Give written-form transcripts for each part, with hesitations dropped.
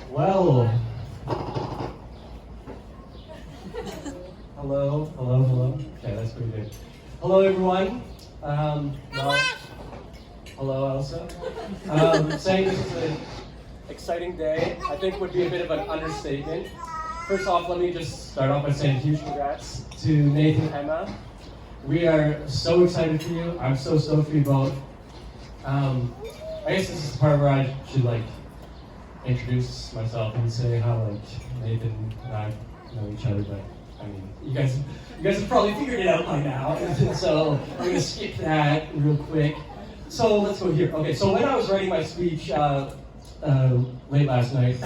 Well, hello. Okay, that's pretty good. Hello, everyone. Well, hello, Elsa. Saying this is an exciting day, I think would be a bit of an understatement. First off, let me just start off by saying huge congrats to Nathan and Emma. We are so excited for you. I'm so stoked for you both. I guess this is the part where I should introduce myself and say how Nathan and I know each other, but I mean you guys have probably figured it out by now. So I'm gonna skip that real quick. So let's go here. Okay, so when I was writing my speech late last night,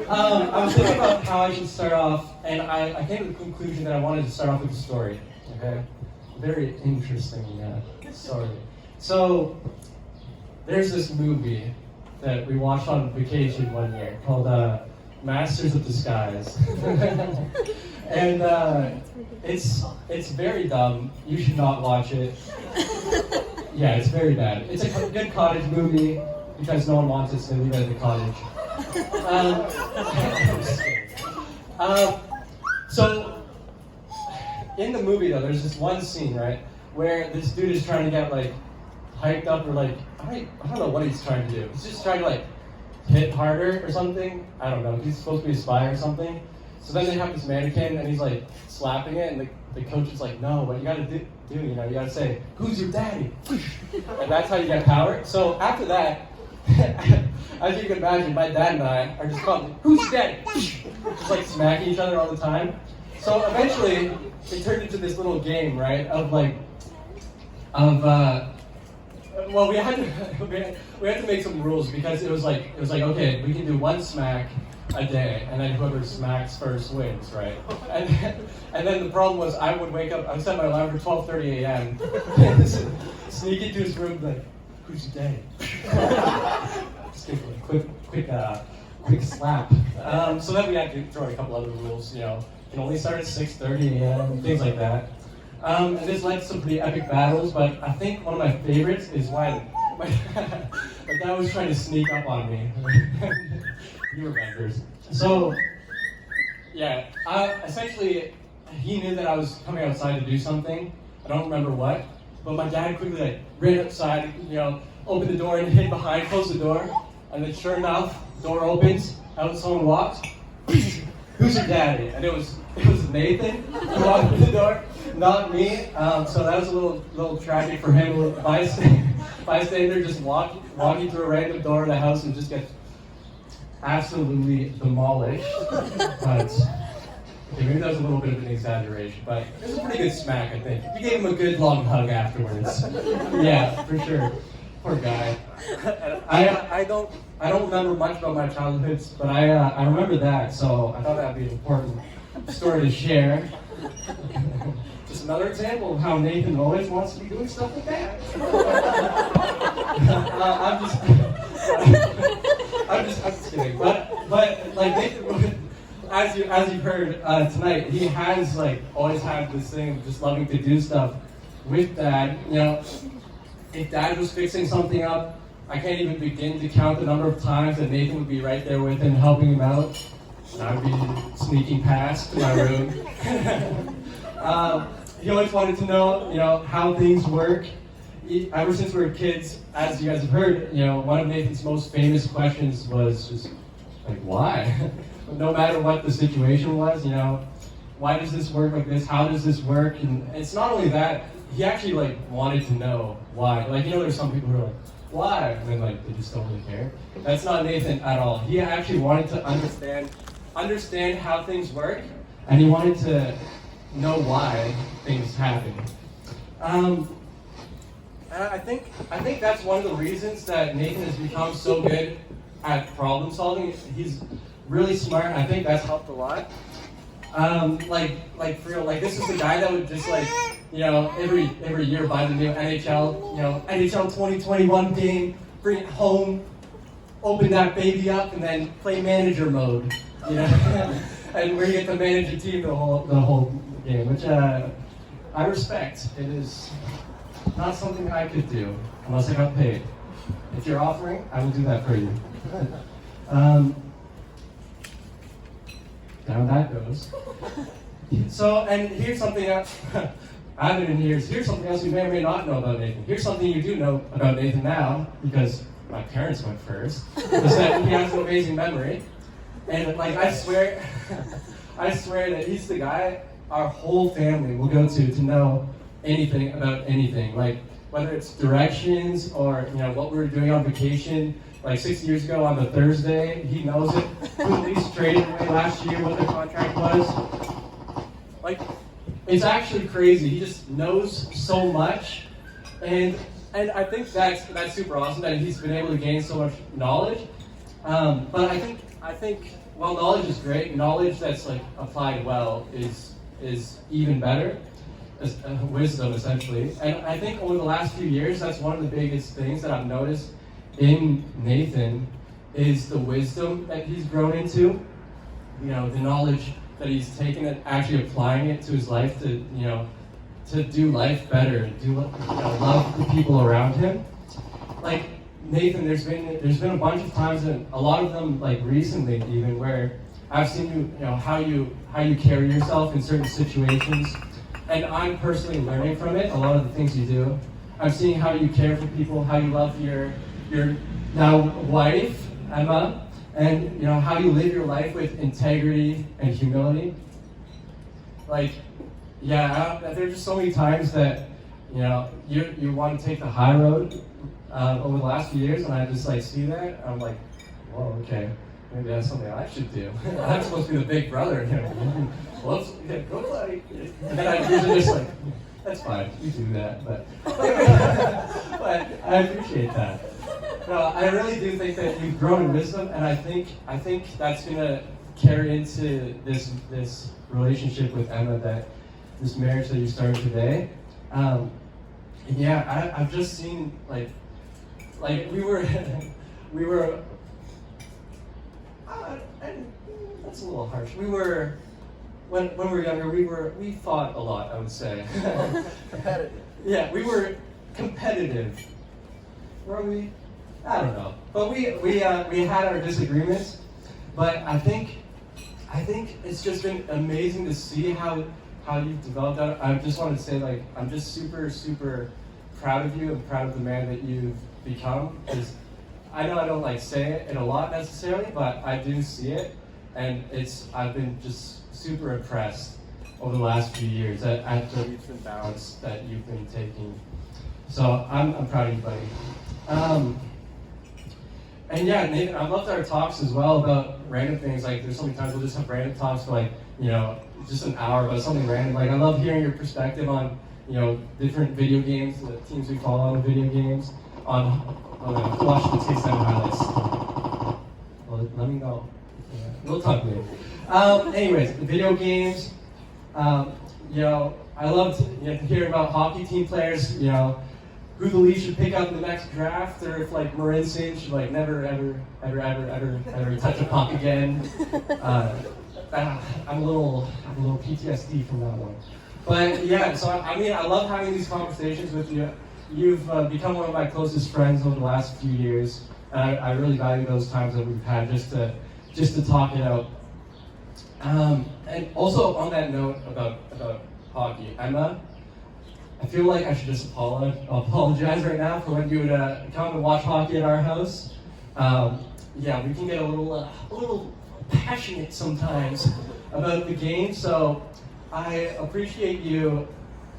I was thinking about how I should start off, and I came to the conclusion that I wanted to start off with a story. Okay, very interesting story. So there's this movie that we watched on vacation one year called Masters of Disguise. And it's very dumb. You should not watch it. Yeah, it's very bad. It's a good cottage movie because no one wants us to leave it at the cottage. So in the movie though, there's this one scene, right, where this dude is trying to get hyped up, or I don't know what he's trying to do. He's just trying to hit harder or something. I don't know. He's supposed to be a spy or something. So then they have this mannequin and he's slapping it, and the coach is like, no, what you gotta do, you gotta say, who's your daddy? And that's how you get power. So after that, as you can imagine, my dad and I are just calling, who's your daddy? Just smacking each other all the time. So eventually it turned into this little game, right? Well, we had to make some rules because it was like okay, we can do one smack a day, and then whoever smacks first wins, right? And then the problem was I would wake up, I would set my alarm for 12:30 a.m. sneak into his room like, who's your daddy? Just give a quick slap. So then we had to throw in a couple other rules, you can only start at 6:30 a.m. things like that. And this led to some pretty epic battles, but I think one of my favorites is when my dad was trying to sneak up on me. You remember. So, yeah, essentially, he knew that I was coming outside to do something. I don't remember what, but my dad quickly ran outside, opened the door and hid behind, closed the door, and then sure enough, door opens, out someone walks. Who's your daddy? And it was Nathan who walked through the door, not me. So that was a little tragic for him. A little bystander just walking through a random door in the house and just gets absolutely demolished. But okay, maybe that was a little bit of an exaggeration, but it was a pretty good smack, I think. You gave him a good long hug afterwards. Yeah, for sure. Poor guy. I don't remember much about my childhoods, but I remember that, so I thought that'd be an important story to share. Just another example of how Nathan always wants to be doing stuff like that. I'm just kidding. But Nathan, as you've heard tonight, he has always had this thing of just loving to do stuff with Dad. If Dad was fixing something up, I can't even begin to count the number of times that Nathan would be right there with him, helping him out, and I would be sneaking past to my room. He always wanted to know, how things work. Ever since we were kids, as you guys have heard, one of Nathan's most famous questions was just why? No matter what the situation was, why does this work like this? How does this work? And it's not only that, he actually wanted to know why. There's some people who are why? And then they just don't really care. That's not Nathan at all. He actually wanted to understand how things work, and he wanted to know why things happen. And I think that's one of the reasons that Nathan has become so good at problem solving. He's really smart. I think that's helped a lot. For real, this is the guy that would just every year buy the new NHL, NHL 2021 game, bring it home, open that baby up, and then play manager mode, and where you get to manage your team the whole game, which I respect. It is not something I could do unless I got paid. If you're offering, I will do that for you. down that goes. So, and here's something else. I haven't in years. Here's something else you may or may not know about Nathan. Here's something you do know about Nathan now, because my parents went first, is that he has an amazing memory. And like, I swear that he's the guy our whole family will go to know anything about anything. Like, whether it's directions or, you know, what we were doing on vacation, like 6 years ago on the Thursday, he knows it. Who the Leafs traded away last year, what their contract was. Like, it's actually crazy. He just knows so much. And I think that's super awesome that he's been able to gain so much knowledge. But I think while knowledge is great, knowledge that's like applied well is even better. Wisdom, essentially. And I think over the last few years, that's one of the biggest things that I've noticed in Nathan is the wisdom that he's grown into. You know, the knowledge that he's taken and actually applying it to his life to, you know, to do life better, love the people around him. Like Nathan, there's been a bunch of times, and a lot of them like recently even, where I've seen you know how you carry yourself in certain situations, and I'm personally learning from it. A lot of the things you do, I'm seeing how you care for people, how you love your now wife Emma, and you know how you live your life with integrity and humility. Like, yeah, there's just so many times that you know you want to take the high road over the last few years, and I just like see that, I'm like, whoa, okay, maybe that's something I should do. I'm supposed to be the big brother, you know. Whoops, yeah, go play. And then I usually just like, that's fine, you do that, but but I appreciate that. No, I really do think that you've grown in wisdom, and I think that's gonna carry into this relationship with Emma, that this marriage that you're starting today. Yeah, I've just seen like we were that's a little harsh. We were when we were younger, we fought a lot, I would say. Competitive. Yeah, we were competitive. Were we? I don't know. But we had our disagreements. But I think it's just been amazing to see how you've developed that. I just wanted to say, like, I'm just super, super proud of you and proud of the man that you've become. Because I know I don't like say it a lot necessarily, but I do see it, and I've been just super impressed over the last few years at the leaps and bounds that you've been taking. So I'm proud of you, buddy. And yeah, Nathan, I loved our talks as well about random things. Like, there's so many times we'll just have random talks for like, you know, just an hour about something random. Like, I love hearing your perspective on, you know, different video games, the teams we follow on video games, on Washington State Center highlights. Well, let me know. Yeah, we'll talk later. Anyways, the video games. You know, I love to hear about hockey team players. You know, who the Leafs should pick up in the next draft, or if like Marin Singh should like never ever touch a puck again. I'm a little PTSD from that one. But yeah, so I mean, I love having these conversations with you. You've become one of my closest friends over the last few years, and I really value those times that we've had just to talk it out. And also on that note about hockey, Emma, I feel like I should just apologize right now for when you would come and watch hockey at our house. Yeah, we can get a little passionate sometimes about the game, so I appreciate you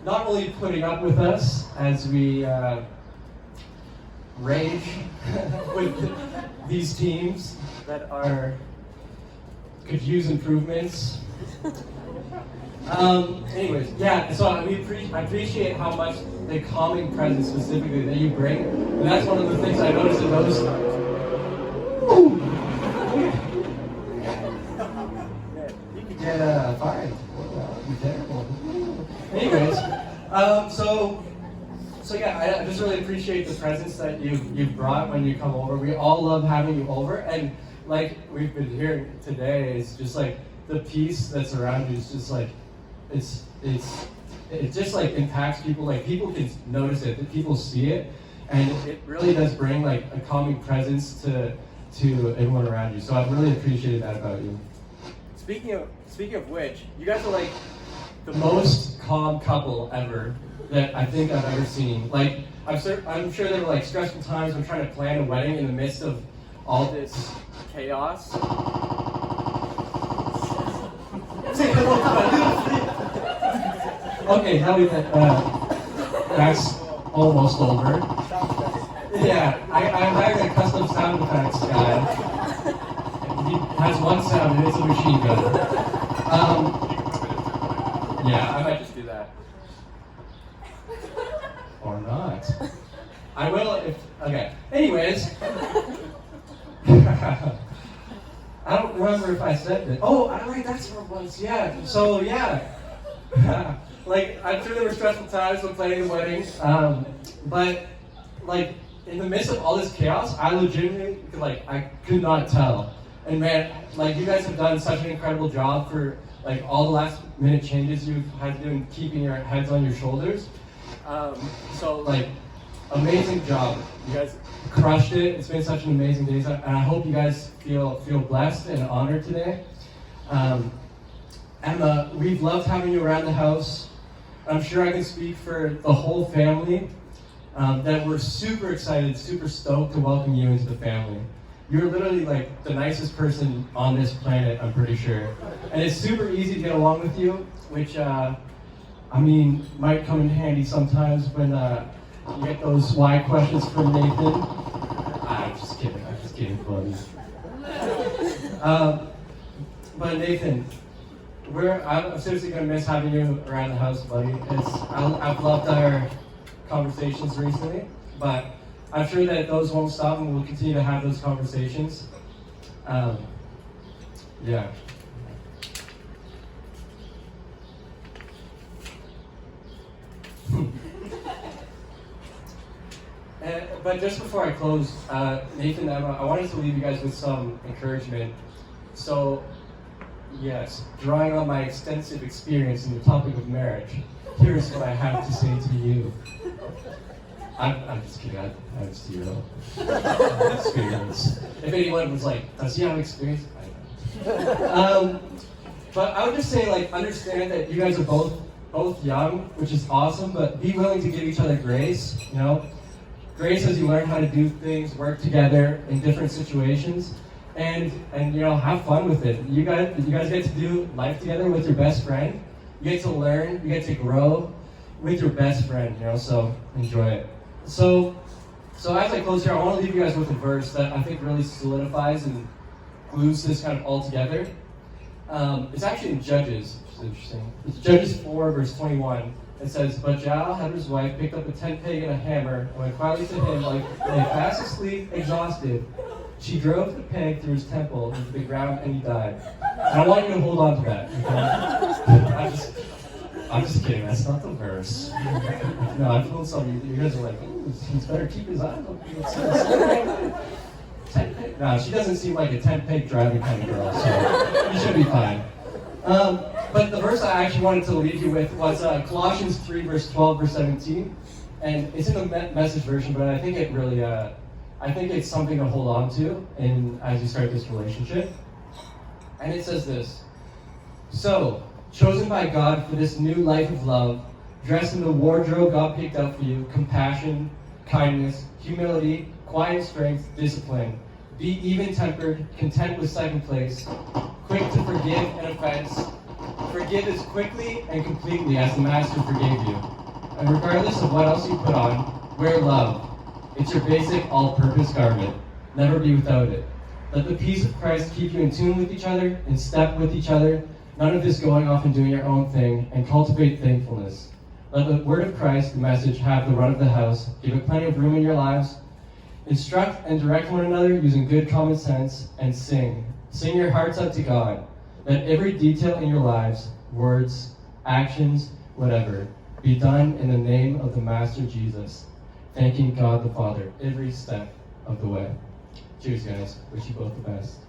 not only putting up with us as we rage with these teams that could use improvements. Anyways, yeah, so I appreciate how much the calming presence specifically that you bring, and that's one of the things I noticed in those times. You could get fined. That would be terrible. Anyways, so yeah, I just really appreciate the presence that you've brought when you come over. We all love having you over, and like we've been hearing today, it's just like the peace that's around you is just like it just like impacts people. Like, people can notice it, that people see it, and it really does bring like a calming presence to everyone around you. So I've really appreciated that about you. speaking of which, you guys are like the most calm couple ever that I think I've ever seen. Like, I'm sure there were like stressful times when trying to plan a wedding in the midst of all this chaos. Okay, now that's almost over. Yeah, I hired a custom sound effects guy. He has one sound and it's a machine gun. Yeah, I might just do that. Or not. I will if, okay. Anyways. I don't remember if I said it. Oh, right, that's what it was, yeah. So, yeah. Like, I'm sure there were stressful times when planning the wedding. But, like, in the midst of all this chaos, I legitimately, like, I could not tell. And man, like, you guys have done such an incredible job for, like, all the last minute changes you've had to do in keeping your heads on your shoulders. So, like, amazing job. You guys crushed it. It's been such an amazing day, and I hope you guys feel blessed and honored today. Emma, we've loved having you around the house. I'm sure I can speak for the whole family that we're super excited, super stoked to welcome you into the family. You're literally like the nicest person on this planet, I'm pretty sure. And it's super easy to get along with you, which, I mean, might come in handy sometimes when you get those why questions from Nathan. I'm just kidding, buddy. But Nathan, I'm seriously gonna miss having you around the house, buddy. I've loved our conversations recently, but I'm sure that those won't stop, and we'll continue to have those conversations. Yeah. But just before I close, Nathan and Emma, I wanted to leave you guys with some encouragement. So, yes, drawing on my extensive experience in the topic of marriage, here's what I have to say to you. I'm just kidding, I have zero experience. If anyone was like, does he have experience? I don't. But I would just say, like, understand that you guys are both young, which is awesome, but be willing to give each other grace, you know? Grace as you learn how to do things, work together in different situations, and you know, have fun with it. You guys get to do life together with your best friend. You get to learn, you get to grow with your best friend, you know, so enjoy it. So as I close here, I want to leave you guys with a verse that I think really solidifies and glues this kind of all together. It's actually in Judges, which is interesting. It's Judges 4, verse 21. It says, "But Jael, Heber's wife, picked up a tent peg and a hammer and went quietly to him, like lay fast asleep, exhausted. She drove the peg through his temple into the ground, and he died." And I want you to hold on to that. Okay? I'm just kidding. That's not the verse. No, I feel some. You guys are like, "Ooh, he's better keep his eyes open." Tent peg? No, she doesn't seem like a tent peg driving kind of girl, so you should be fine. But the verse I actually wanted to leave you with was Colossians 3, verse 12, verse 17. And it's in the Message version, but I think it really, I think it's something to hold on to as you start this relationship. And it says this: "So, chosen by God for this new life of love, dressed in the wardrobe God picked out for you, compassion, kindness, humility, quiet strength, discipline. Be even-tempered, content with second place, quick to forgive an offense. Forgive as quickly and completely as the Master forgave you. And regardless of what else you put on, wear love. It's your basic all-purpose garment. Never be without it. Let the peace of Christ keep you in tune with each other, in step with each other. None of this going off and doing your own thing, and cultivate thankfulness. Let the word of Christ, the message, have the run of the house. Give it plenty of room in your lives. Instruct and direct one another using good common sense, and sing. Sing your hearts out to God. Let every detail in your lives, words, actions, whatever, be done in the name of the Master Jesus, thanking God the Father every step of the way." Cheers, guys. Wish you both the best.